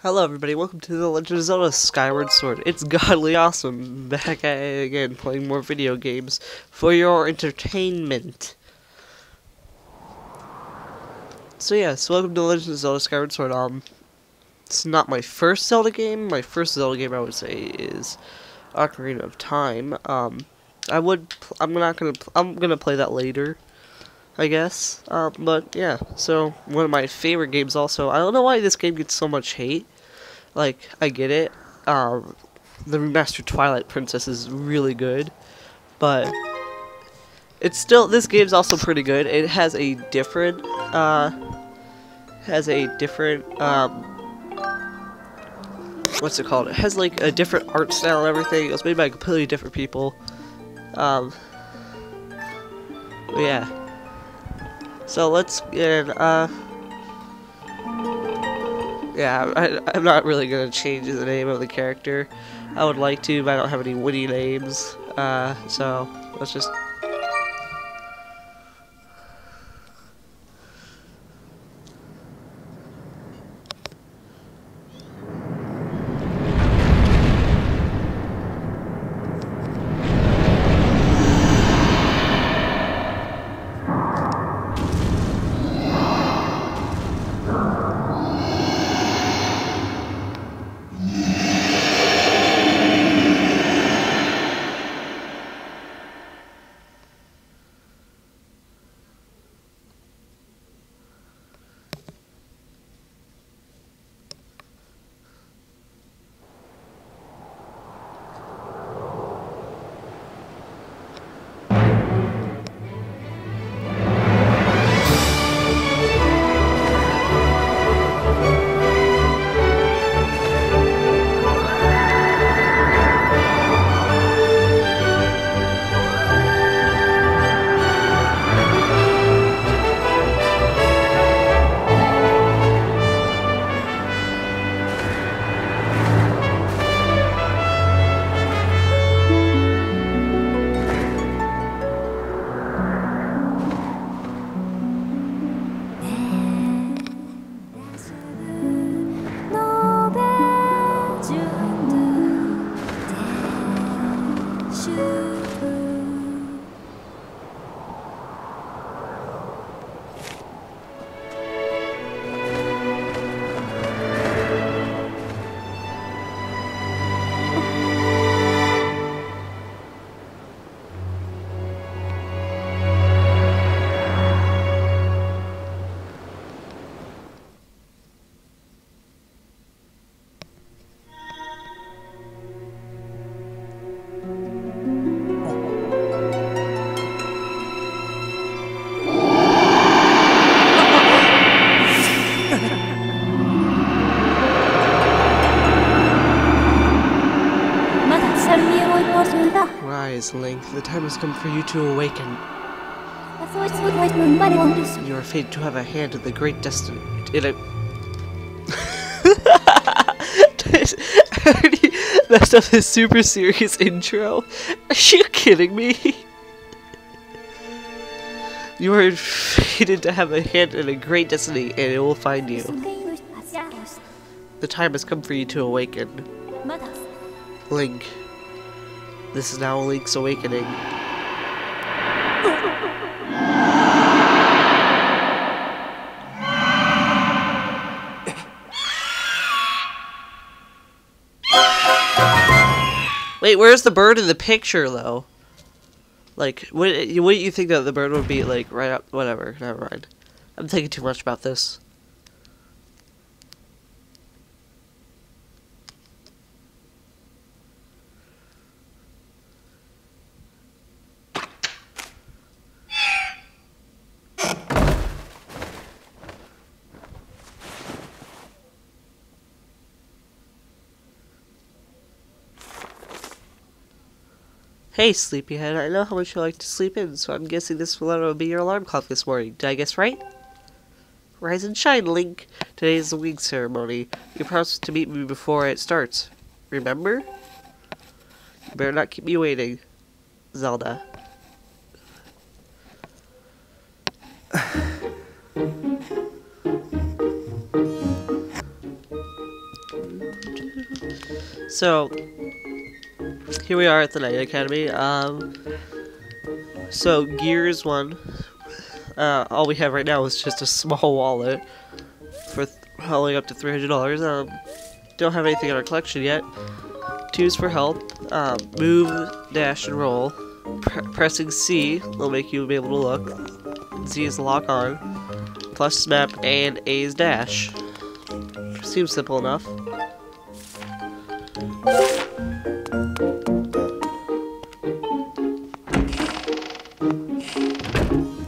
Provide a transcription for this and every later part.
Hello everybody, welcome to the Legend of Zelda Skyward Sword. It's godly awesome, back at it again, playing more video games for your entertainment. So welcome to Legend of Zelda Skyward Sword. It's not my first Zelda game. My first Zelda game I would say is Ocarina of Time. I'm gonna play that later, I guess. But yeah, so one of my favorite games also. I don't know why this game gets so much hate. Like, I get it. The remastered Twilight Princess is really good, but it's still, this game's also pretty good. It has a different, what's it called? It has like a different art style and everything. It was made by completely different people. Yeah. So let's get, yeah, I'm not really gonna change the name of the character. I would like to, but I don't have any witty names. So let's just. Rise, Link. The time has come for you to awaken. You are fated to have a hand in the great destiny. I already messed up this super serious intro. Are you kidding me? You are fated to have a hand in a great destiny, and it will find you. The time has come for you to awaken. Link. This is now Link's awakening. Wait, where's the bird in the picture, though? Like, wouldn't you think that the bird would be, like, right up? Whatever, never mind. I'm thinking too much about this. Hey, sleepyhead, I know how much you like to sleep in, so I'm guessing this will be your alarm clock this morning. Did I guess right? Rise and shine, Link. Today is the wing ceremony. You promised to meet me before it starts. Remember? You better not keep me waiting, Zelda. So here we are at the Night Academy. So Gears 1. All we have right now is just a small wallet for only up to $300. Don't have anything in our collection yet. 2's for health. Move, dash, and roll. Pressing C will make you be able to look. Z is lock on. Plus is map, and A is dash. Seems simple enough.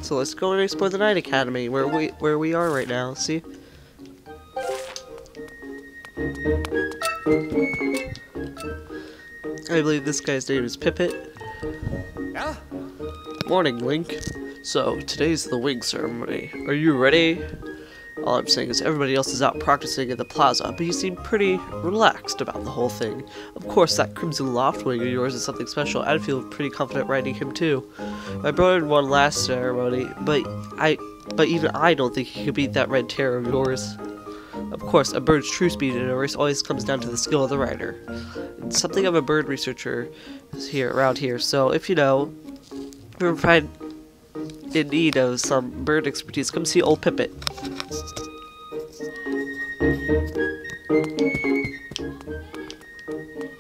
So let's go and explore the Night Academy, where we are right now. See? I believe this guy's name is Pippet. Yeah. Morning, Link. So today's the wing ceremony. Are you ready? All I'm saying is everybody else is out practicing at the plaza, but you seem pretty relaxed about the whole thing. Of course, that Crimson Loftwing of yours is something special. I'd feel pretty confident riding him too. My brother won last ceremony, but even I don't think he could beat that red terror of yours. Of course, a bird's true speed in a race always comes down to the skill of the rider. And something of a bird researcher is around here, so if you know, if you find in need of some bird expertise, come see old Pippet.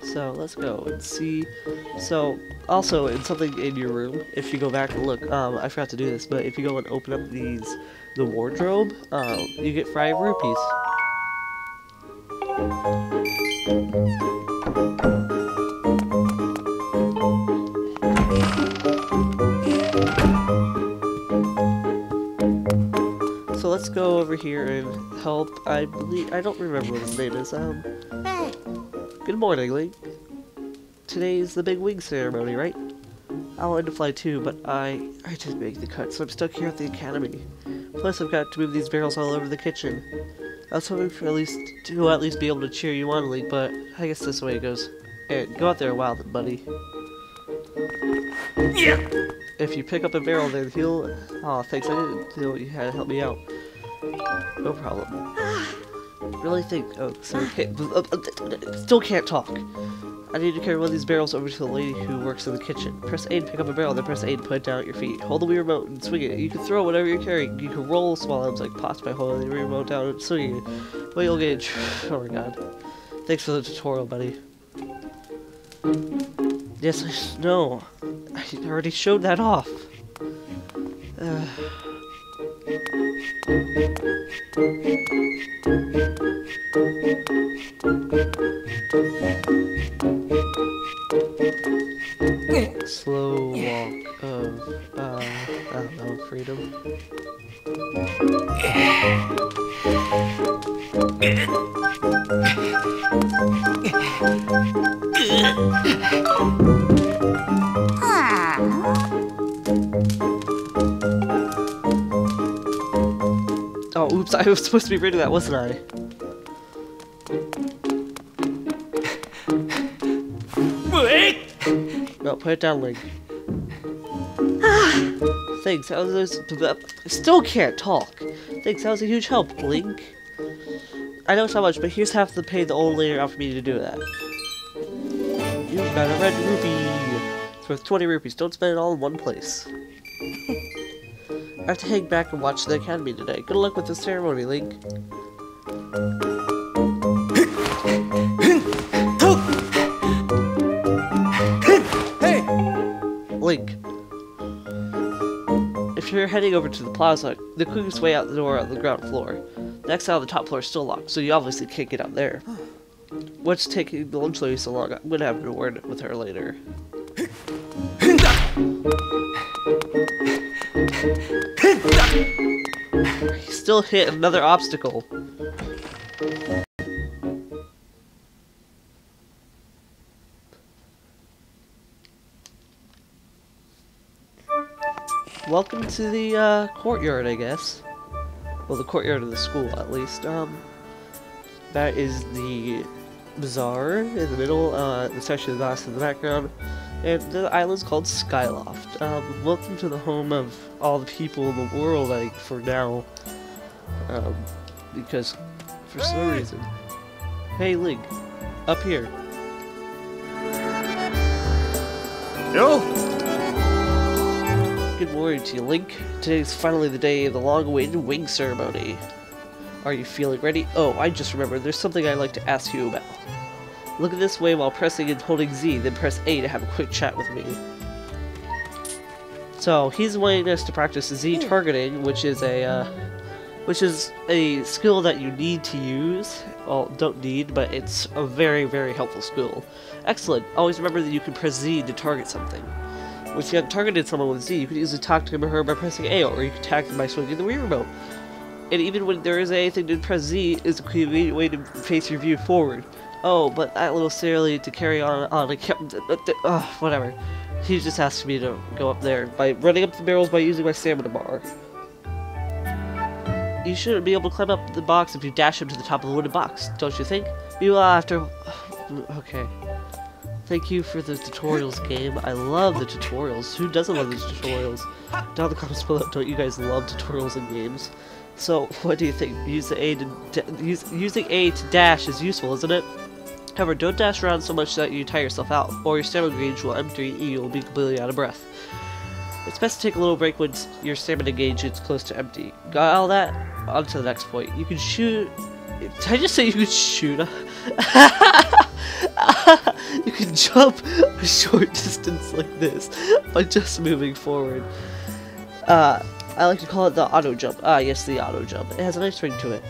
So let's go and see. So also in something in your room, if you go back and look, I forgot to do this, but if you go and open up the wardrobe, you get 5 rupees. So let's go over here and help. I don't remember what his name is. Good morning, Link. Today's the big wing ceremony, right? I wanted to fly too, but I didn't make the cut, so I'm stuck here at the academy. Plus, I've got to move these barrels all over the kitchen. I was hoping for at least be able to cheer you on, Link, but I guess that's the way it goes. And go out there a while, then, buddy. Yeah. If you pick up a barrel, then he'll. Oh, thanks. I didn't know you had to help me out. No problem. Really think. Oh, so still can't talk. I need to carry one of these barrels over to the lady who works in the kitchen. Press A to pick up a barrel, then press A to put it down at your feet. Hold the Wii remote and swing it. You can throw whatever you're carrying. You can roll small items like pots by holding the Wii remote down and swinging it. Well, you'll get. Oh my god. Thanks for the tutorial, buddy. Yes, I know. I already showed that off. Slow walk of, I don't know, freedom. Oh, oops, I was supposed to be reading that, wasn't I? No, put it down, Link. Thanks, that was... I still can't talk. Thanks, that was a huge help, Link. I know it's not much, but here's half the pay the old lady offered me to do that. You got a red rupee. It's worth 20 rupees. Don't spend it all in one place. I have to hang back and watch the academy today. Good luck with the ceremony, Link. Hey! Link. If you're heading over to the plaza, the quickest way out the door on the ground floor. The exit on the top floor is still locked, so you obviously can't get out there. What's taking the lunch lady so long? I'm gonna have a word with her later. He still hit another obstacle. Welcome to the courtyard, I guess. Well, the courtyard of the school, at least. That is the bazaar in the middle, the section of glass in the background, and the island's called Skyloft. Welcome to the home of all the people in the world, like, for now. Because, for some reason... Hey, Link, up here. Yo! Good morning to you, Link. Today's finally the day of the long-awaited wing ceremony. Are you feeling ready? Oh, I just remembered, there's something I'd like to ask you about. Look at this way while pressing and holding Z, then press A to have a quick chat with me. So, he's wanting us to practice Z targeting, which is a skill that you need to use. Well, don't need, but it's a very, very helpful skill. Excellent. Always remember that you can press Z to target something. If you have targeted someone with Z, you can easily talk to him or her by pressing A, or you can attack them by swinging the Wii remote. And even when there isn't anything to press Z, is a convenient way to face your view forward. Oh, but that little silly to carry on whatever. He just asked me to go up there by running up the barrels by using my stamina bar. You shouldn't be able to climb up the box if you dash him to the top of the wooden box, don't you think? You will have to... Okay. Thank you for the tutorials, game. I love the tutorials. Who doesn't love the tutorials? Down in the comments below, don't you guys love tutorials in games? So, what do you think? Using A to dash is useful, isn't it? However, don't dash around so much that you tire yourself out, or your stamina gauge will empty and you will be completely out of breath. It's best to take a little break when your stamina gauge is close to empty. Got all that? On to the next point. You can shoot... Did I just say you can shoot? You can jump a short distance like this by just moving forward. I like to call it the auto jump. Ah, yes, the auto jump. It has a nice ring to it.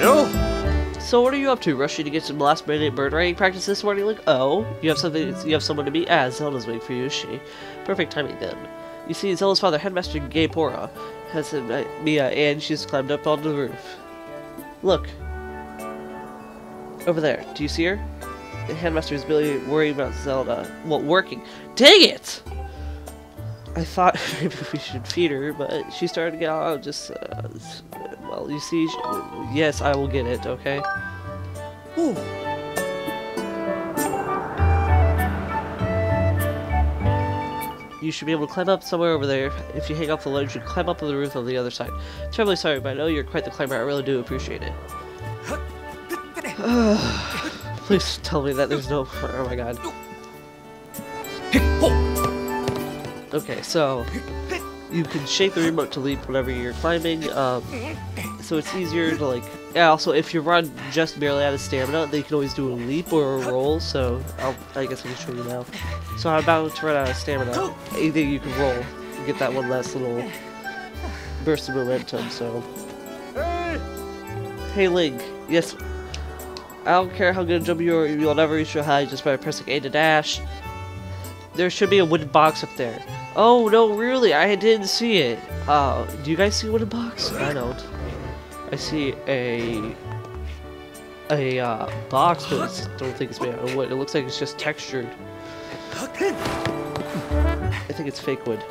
Yo! So what are you up to? Rushing to get some last-minute bird writing practice this morning? Like, oh, you have someone to meet. Ah, Zelda's waiting for you, is she? Perfect timing then. You see, Zelda's father, Headmaster Gaepora, has Mia, and she's climbed up onto the roof. Look. Over there. Do you see her? The Headmaster is really worried about Zelda. Well, working. Dang it! I thought maybe we should feed her, but she started to get out well, you see, yes, I will get it, okay? Ooh. You should be able to climb up somewhere over there. If you hang off the ledge, you can climb up on the roof on the other side. Terribly sorry, but I know you're quite the climber. I really do appreciate it. Please tell me that there's no... Oh my god. Okay, so... You can shake the remote to leap whenever you're climbing, so it's easier to, like... Yeah, also, if you run just barely out of stamina, then you can always do a leap or a roll, so... I guess I can show you now. So I'm about to run out of stamina. Either you can roll and get that one last little burst of momentum, so... Hey, Link. Yes... I don't care how good a jump you are, you'll never reach your height just by pressing A to dash. There should be a wooden box up there. Oh, no, really? I didn't see it. Do you guys see a wooden box? I don't. I see a box, but I don't think it's made out of wood. It looks like it's just textured. I think it's fake wood.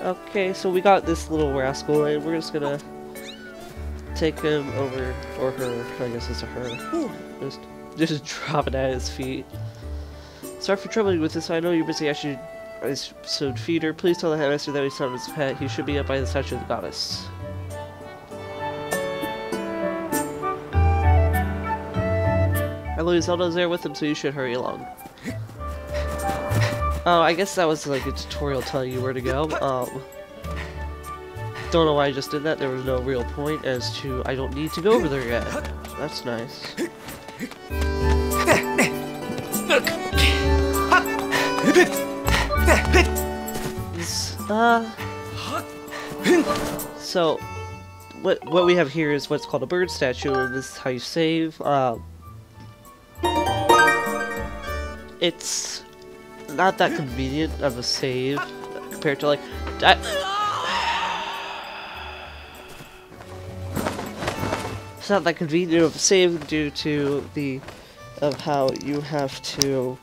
Okay, so we got this little rascal, and we're just gonna take him over, or her, I guess it's a her. Just drop it at his feet. Sorry for troubling with this, I know you're busy. I should feed her. Please tell the headmaster that he's not his pet. He should be up by the statue of the goddess. I believe Zelda's there with him, so you should hurry along. Oh, I guess that was like a tutorial telling you where to go. Don't know why I just did that. There was no real point as to I don't need to go over there yet. That's nice. So what we have here is what's called a bird statue, and this is how you save. It's not that convenient of a save compared to like it's not that convenient of a save due to how you have to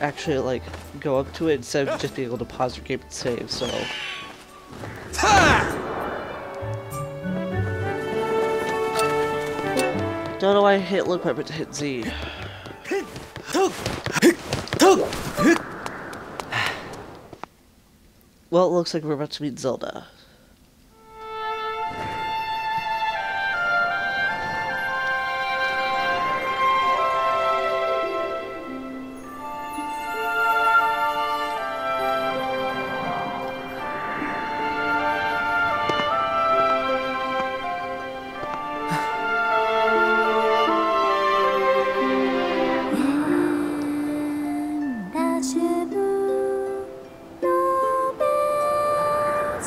actually like go up to it instead of just being able to pause your game and save. So don't know why I hit look but to hit Z. Well, it looks like we're about to meet Zelda.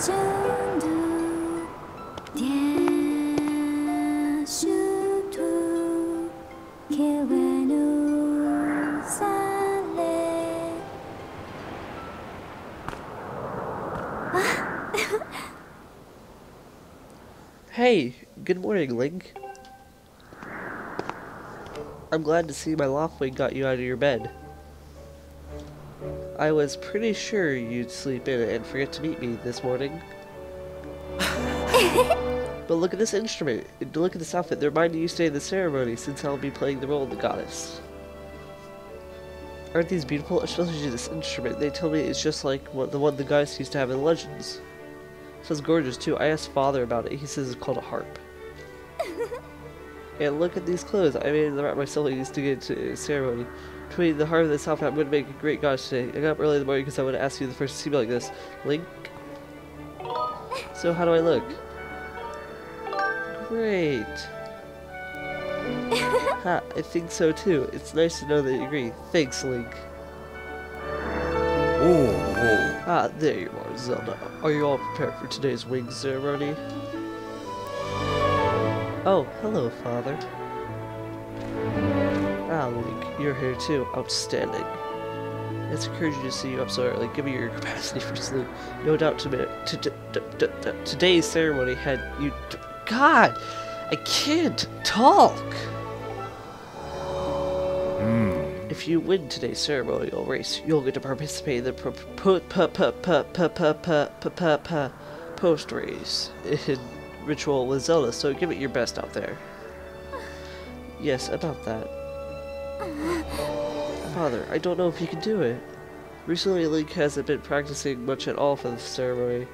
Hey, good morning, Link. I'm glad to see my Loftwing got you out of your bed. I was pretty sure you'd sleep in and forget to meet me this morning. But look at this instrument. Look at this outfit. They're reminding you to stay in the ceremony since I'll be playing the role of the goddess. Aren't these beautiful? Especially this instrument. They tell me it's just like the one the goddess used to have in Legends. It sounds gorgeous too. I asked Father about it. He says it's called a harp. And look at these clothes. I made them myself. I used to get to a ceremony. Between the harp and this outfit, I'm going to make a great goddess today. I got up early in the morning because I want to ask you the first to see me like this. Link? So how do I look? Great. Ha, I think so too. It's nice to know that you agree. Thanks, Link. Ah, there you are, Zelda. Are you all prepared for today's wing ceremony? Oh, hello, Father. Ah, Link, you're here too. Outstanding. It's encouraging to see you up so early. Give me your capacity for sleep. No doubt today's ceremony had you... God! I can't talk! If you win today's ceremonial race, you'll get to participate in the post-race ritual with Zelda, so give it your best out there. Yes, about that. Father, I don't know if you can do it. Recently, Link hasn't been practicing much at all for the ceremony.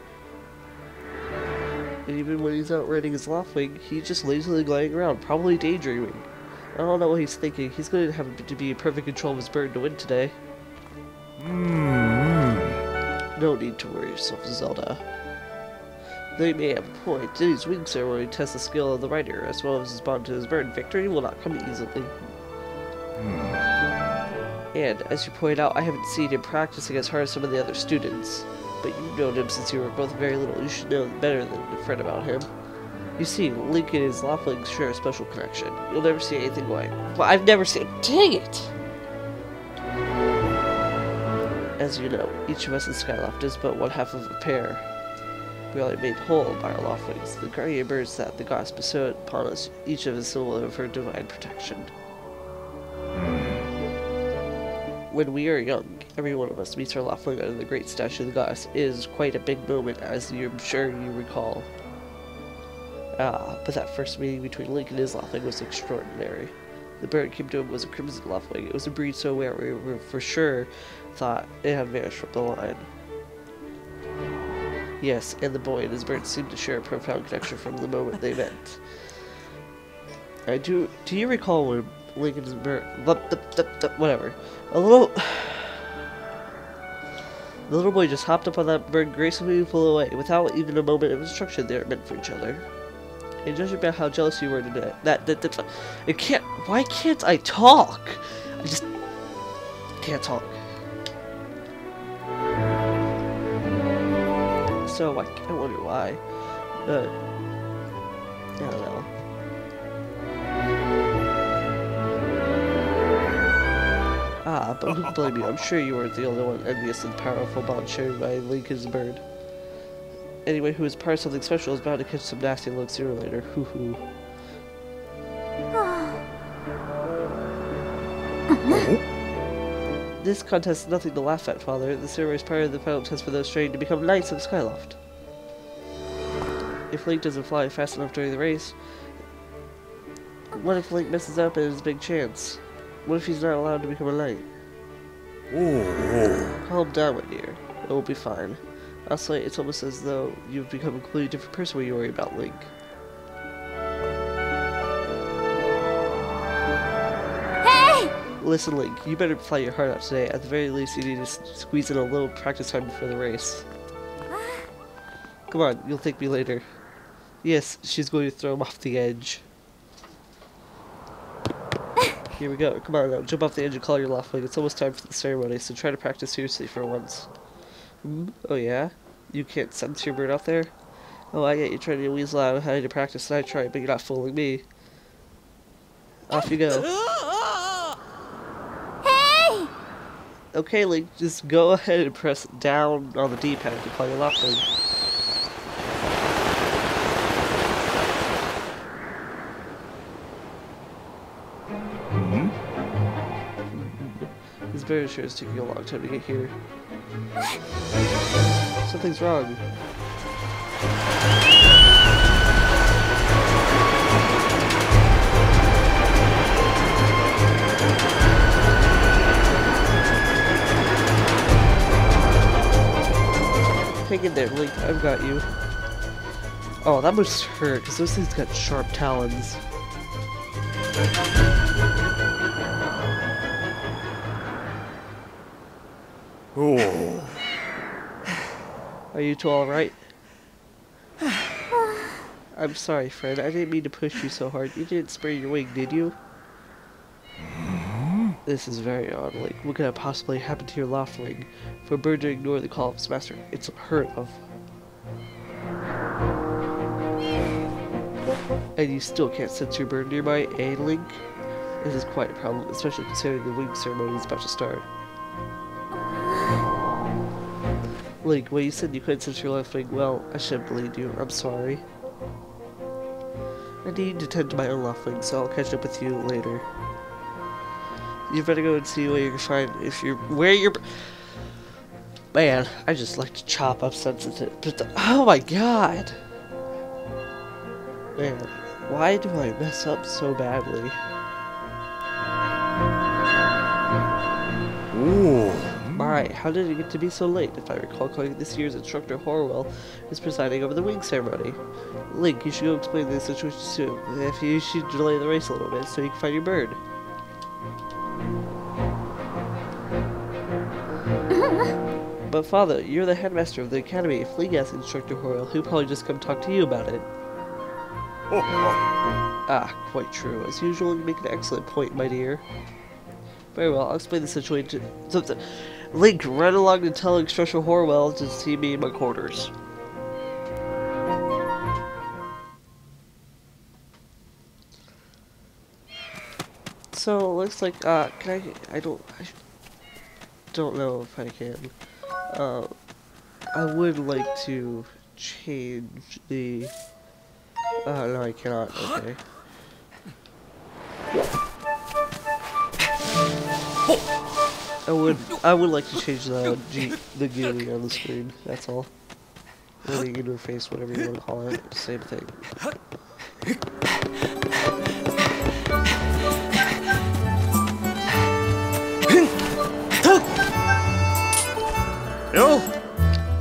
And even when he's out riding his Loftwing, he's just lazily lying around, probably daydreaming. I don't know what he's thinking. He's going to have to be in perfect control of his bird to win today. No need to worry yourself, Zelda. They may have a point. Today's wing ceremony tests the skill of the rider, as well as his bond to his bird. Victory will not come easily. And, as you point out, I haven't seen him practicing as hard as some of the other students. But you've known him since you were both very little. You should know better than to fret about him. You see, Link and his Loftwing share a special connection. You'll never see anything going. Well, I've never seen... Dang it! As you know, each of us in Skyloft is but one half of a pair. We are made whole by our Loftwings, the guardian birds that the gods bestowed upon us, each of us symbol of her divine protection. When we are young, every one of us meets our Loftwing under the great statue of the goddess. It is quite a big moment, as I'm sure you recall. Ah, but that first meeting between Link and his Loftwing was extraordinary. The bird came to him was a crimson Loftwing. It was a breed so rare we were for sure thought it had vanished from the line. Yes, and the boy and his bird seemed to share a profound connection from the moment they met. Do you recall when Link and his bird... whatever. The little boy just hopped up on that bird, gracefully flew away. Without even a moment of instruction, they were meant for each other. And judging by how jealous you were today, it can't... Why can't I talk? I just... can't talk. So, I wonder why. I don't know. Ah, but who can blame you? I'm sure you weren't the only one envious of the powerful bond shared by Link and his bird. Anyone who is part of something special is bound to catch some nasty looks sooner or later. Hoo hoo. This contest is nothing to laugh at, Father. The ceremony is part of the final test for those trained to become knights of Skyloft. If Link doesn't fly fast enough during the race, what if Link messes up and there's a big chance? What if he's not allowed to become a knight? Calm down, my dear. It will be fine. Honestly, it's almost as though you've become a completely different person when you worry about Link. Listen, Link, you better fly your heart out today. At the very least, you need to squeeze in a little practice time before the race. Come on, you'll thank me later. Yes, she's going to throw him off the edge. Here we go. Come on now, jump off the edge and call your Loftwing. It's almost time for the ceremony, so try to practice seriously for once. Oh yeah? You can't sense your bird out there? Oh, I get you trying to weasel out how to practice, and I try, but you're not fooling me. Off you go. Hey! Okay, Link, just go ahead and press down on the D-pad to play your Lapwing. This bird sure is taking a long time to get here. Something's wrong. Hang in there, Link. I've got you. Oh, that must hurt, because those things got sharp talons. Oh. Are you two alright? I'm sorry, friend. I didn't mean to push you so hard. You didn't spray your wing, did you? This is very odd, Link. What could have possibly happened to your Loftwing? For a bird to ignore the call of its master, it's unheard of. And you still can't sense your bird nearby, eh, Link? This is quite a problem, especially considering the wing ceremony is about to start. Link, when you said you couldn't sense your Loftwing, well, I should have believed you. I'm sorry. I need to tend to my own Loftwing, so I'll catch up with you later. You better go and see what you can find if you're where you're. Man, I just like to chop up sensitive. Oh my god! Man, why do I mess up so badly? Ooh. My, how did it get to be so late? If I recall correctly, this year's instructor Horwell is presiding over the wing ceremony. Link, you should go explain the situation soon. If you should delay the race a little bit so you can find your bird. But father, you're the headmaster of the academy. If Link asks Instructor Horwell, he'll probably just come talk to you about it. Ah, quite true. As usual, you make an excellent point, my dear. Very well, I'll explain the situation to... Link, run along and tell Instructor Horwell to see me in my quarters. So, looks like, can I don't know if I can. I would like to change the... no, I cannot. Okay. I would like to change the GUI on the screen. That's all. Or the interface, whatever you want to call it. Same thing. Yo.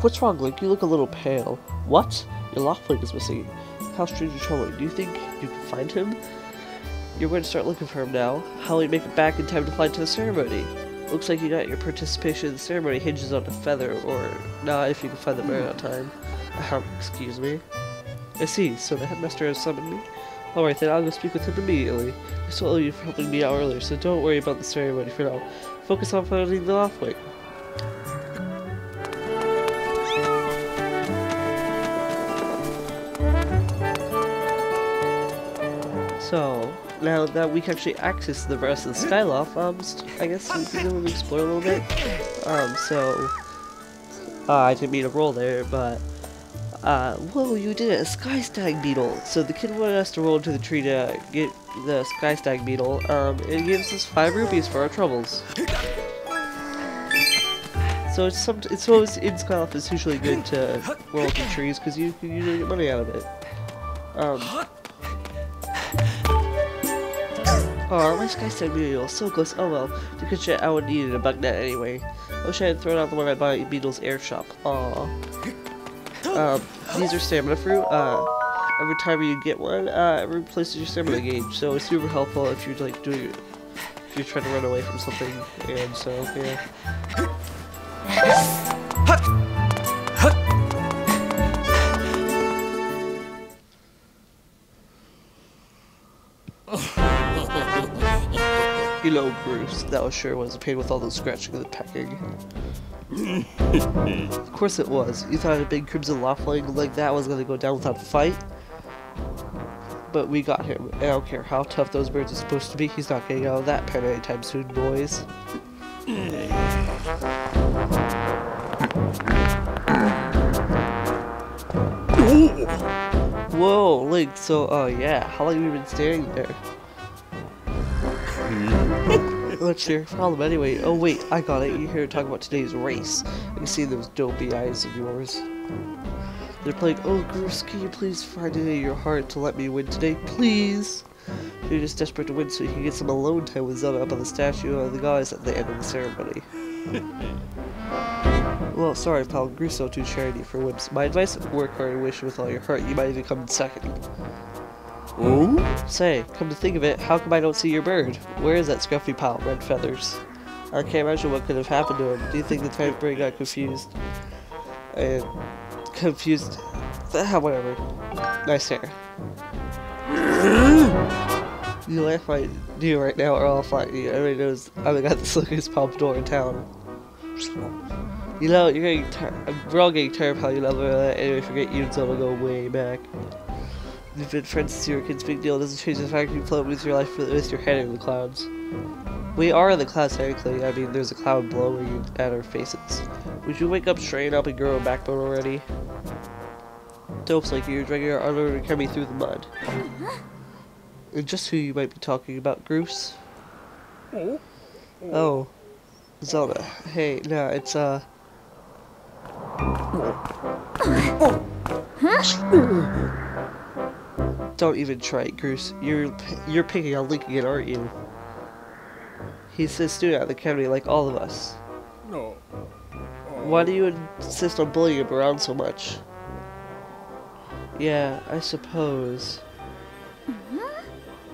What's wrong, Link? You look a little pale. What? Your Loftwing is missing. How strange and troubling. Do you think you can find him? You're going to start looking for him now. How will you make it back in time to fly to the ceremony? Looks like you got your participation in the ceremony hinges on a feather, or not if you can find the bird on time. Excuse me. I see. So the headmaster has summoned me? Alright then, I'll go speak with him immediately. I still owe you for helping me out earlier, so don't worry about the ceremony for now. Focus on finding the Loftwing. So, now that we can actually access the rest of the Skyloft, I guess we can go and explore a little bit. I didn't mean to roll there, but, whoa, you did it, a Sky Stag Beetle! So the kid wanted us to roll into the tree to get the Sky Stag Beetle, it gives us 5 rupees for our troubles. So in Skyloft, it's usually good to roll into trees, because you can usually get money out of it. Oh, my Sky Stag Beetle, so close. Oh well, to catch it, I would need a bug net anyway. I wish I had thrown out the one I bought at Beetle's Air Shop. Aww. These are stamina fruit. Every time you get one, it replaces your stamina gauge, so it's super helpful if you're like if you're trying to run away from something, and so, yeah. You know, Bruce, that sure was a pain with all those scratching and pecking. Of course it was. You thought a big crimson loftling like that was gonna go down without a fight? But we got him. I don't care how tough those birds are supposed to be, he's not getting out of that pen anytime soon, boys. Whoa, Link, so, yeah, how long have you been standing there? What's your problem anyway? Oh wait, I got it. You're here to talk about today's race. I can see those dopey eyes of yours. They're playing, oh Goose, can you please find it in your heart to let me win today, please? You're just desperate to win so you can get some alone time with Zelda up on the statue of the goddess at the end of the ceremony. Well, sorry pal, Gruso too charity for whims. My advice, work hard and wish with all your heart. You might even come in second. Oh? Say, come to think of it, how come I don't see your bird? Where is that scruffy pile, Red Feathers? I can't imagine what could have happened to him. Do you think the time bird got confused? Whatever. Nice hair. You laugh like you right now or I'll fight you. Everybody knows I've got the slickest pompadour in town. You know, you're getting we're all getting tired of how you love her, anyway, forget you and Zelda go way back. You've been friends since you were kids, big deal. It doesn't change the fact you float with your life with your head in the clouds. We are in the clouds, technically. I mean, there's a cloud blowing at our faces. Would you wake up, straighten up, and grow a backbone already? Dopes like you, dragging our unlearned Kemi through the mud. And just who you might be talking about, Groose? Oh. Zelda. Hey, no, it's, Don't even try it, Groose. You're picking on Link again, aren't you? He's a student at the academy like all of us. No. Why do you insist on bullying him around so much? Yeah, I suppose.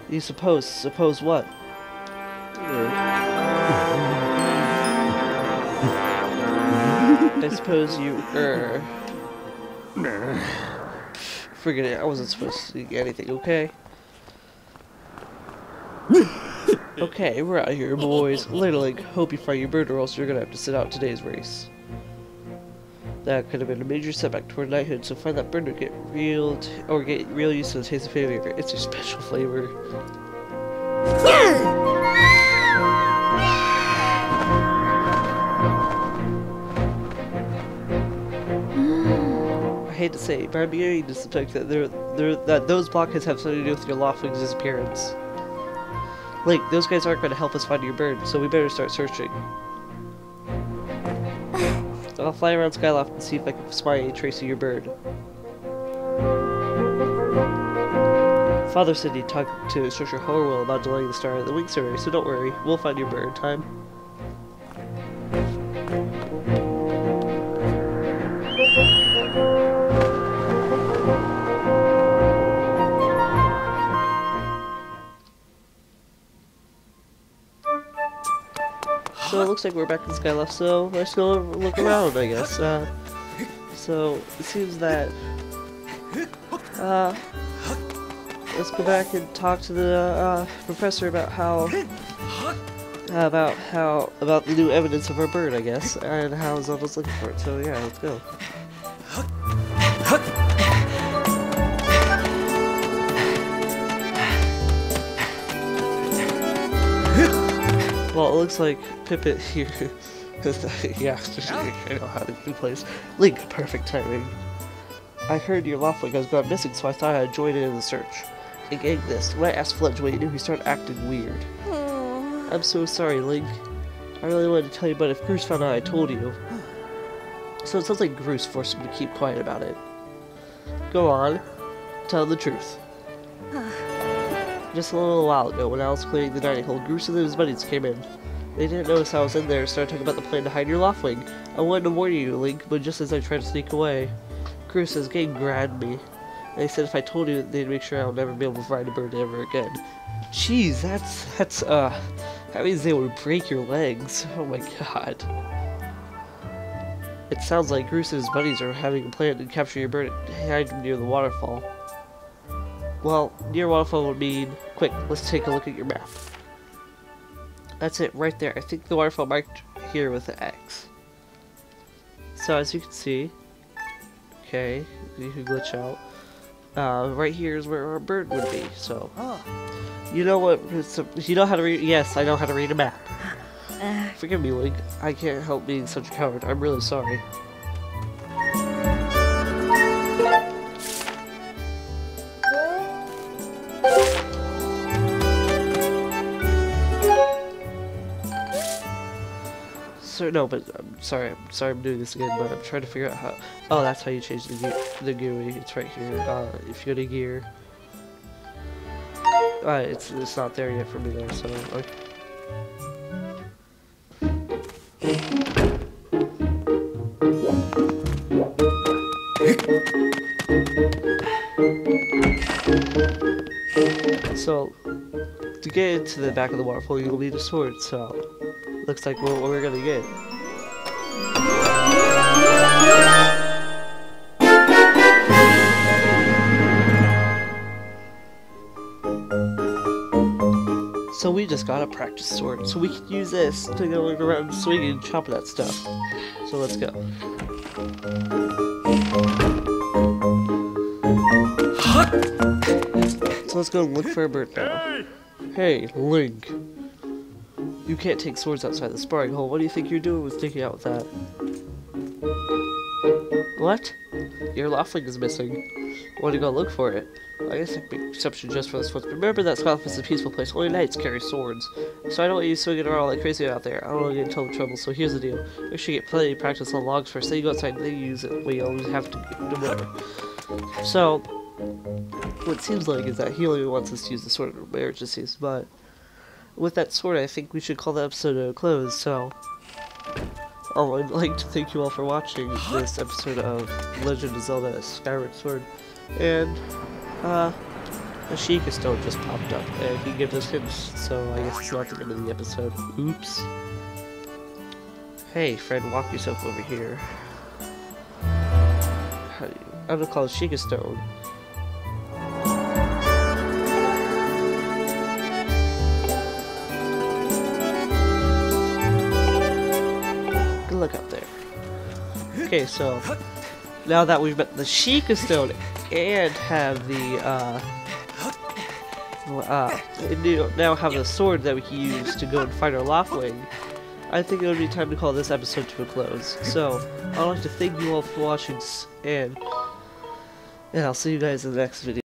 You suppose? Suppose what? I suppose you, Forget it, I wasn't supposed to get anything, okay? Okay, we're out of here, boys. Later, Link, hope you find your bird or else you're gonna have to sit out today's race. That could have been a major setback toward knighthood, so find that bird to get real used to the taste of failure. It's your special flavor. I hate to say it, but I'm beginning to suspect that that those blockheads have something to do with your Loftwing's disappearance. Link, those guys aren't going to help us find your bird, so we better start searching. I'll fly around Skyloft and see if I can spy any trace of your bird. Father said he talked to Instructor Horwell about delaying the start of the wing survey, so don't worry, we'll find your bird in time. So it looks like we're back in Skyloft, so let's go look around, I guess. So it seems that let's go back and talk to the professor about about the new evidence of our bird, I guess, and how Zelda's looking for it. So yeah, let's go. Well, it looks like Pippet here. Yeah, I know how to do plays. Link, perfect timing. I heard your Loftwing has gone missing, so I thought I'd join in the search. And gang this, when I asked Fledge what he knew, he started acting weird. I'm so sorry, Link. I really wanted to tell you, but if Groose found out, I told you. So it sounds like Groose forced him to keep quiet about it. Go on. Tell the truth. Just a little while ago, when I was cleaning the dining hall, Groose and his buddies came in. They didn't notice I was in there and started talking about the plan to hide your Loftwing. I wanted to warn you, Link, but just as I tried to sneak away, Groose's gang grabbed me. They said if I told you, they'd make sure I would never be able to ride a bird ever again. Jeez, that means they would break your legs. Oh my god. It sounds like Groose and his buddies are having a plan to capture your bird and hide him near the waterfall. Well, near waterfall would mean, quick, let's take a look at your map. That's it, right there. I think the waterfall marked here with the X. So as you can see, okay, you can glitch out. Right here is where our bird would be. So, you know what? You know how to read? Yes, I know how to read a map. Forgive me, Link. I can't help being such a coward. I'm really sorry. So, no, but I'm sorry I'm doing this again, but I'm trying to figure out how. Oh, that's how you change the GUI. It's right here. If you go to gear, it's not there yet for me there. So, okay. So, to get into the back of the waterfall, you'll need a sword. So, looks like what we're gonna get. So we just got a practice sword, so we can use this to go around swinging and chopping that stuff. So let's go. So let's go and look for a bird now. Hey, Link. You can't take swords outside the sparring hole. What do you think you're doing with sticking out with that? What? Your Laughlin is missing. Want to go look for it? I guess I can make exception just for this one. Remember that Scotland is a peaceful place. Only knights carry swords. So I don't want you swinging around like crazy out there. I don't want to get in total trouble, so here's the deal. Make sure you get plenty of practice on logs first. Then you go outside and then you use it. We always have to do whatever. So, what it seems like is that he only wants us to use the sword in emergencies, but with that sword, I think we should call the episode a close, so I'd like to thank you all for watching this episode of Legend of Zelda Skyward Sword, and a Sheikah stone just popped up, and he gives us hints, so I guess it's not the end of the episode. Oops. Hey, friend, walk yourself over here. I'm gonna call it Sheikah stone. Good luck out there. Okay, so now that we've met the Sheikah stone and have the now have a sword that we can use to go and find our Loftwing, I think it would be time to call this episode to a close. So I'd like to thank you all for watching, and I'll see you guys in the next video.